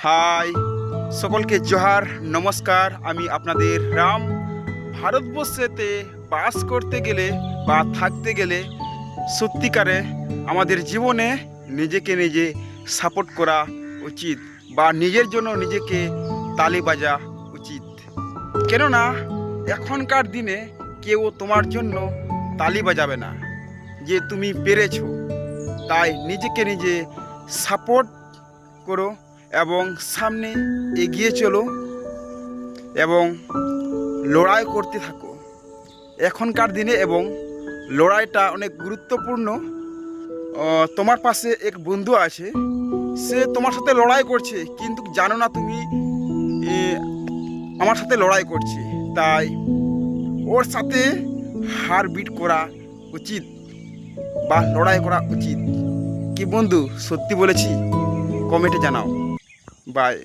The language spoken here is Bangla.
হাই, সকলকে জোহার, নমস্কার। আমি আপনাদের রাম। ভারতবর্ষেতে বাস করতে গেলে বা থাকতে গেলে সত্যিকারে আমাদের জীবনে নিজেকে নিজে সাপোর্ট করা উচিত বা নিজের জন্য নিজেকে তালি বাজা উচিত। কেননা এখনকার দিনে কেউ তোমার জন্য তালি বাজাবে না যে তুমি পেরেছো। তাই নিজেকে নিজে সাপোর্ট করো এবং সামনে এগিয়ে চলো এবং লড়াই করতে থাকো এখনকার দিনে। এবং লড়াইটা অনেক গুরুত্বপূর্ণ। তোমার পাশে এক বন্ধু আছে, সে তোমার সাথে লড়াই করছে কিন্তু জানো না তুমি আমার সাথে লড়াই করছে। তাই ওর সাথে হার বিট করা উচিত বা লড়াই করা উচিত। কি বন্ধু, সত্যি বলেছি? কমেন্টে জানাও। বাই।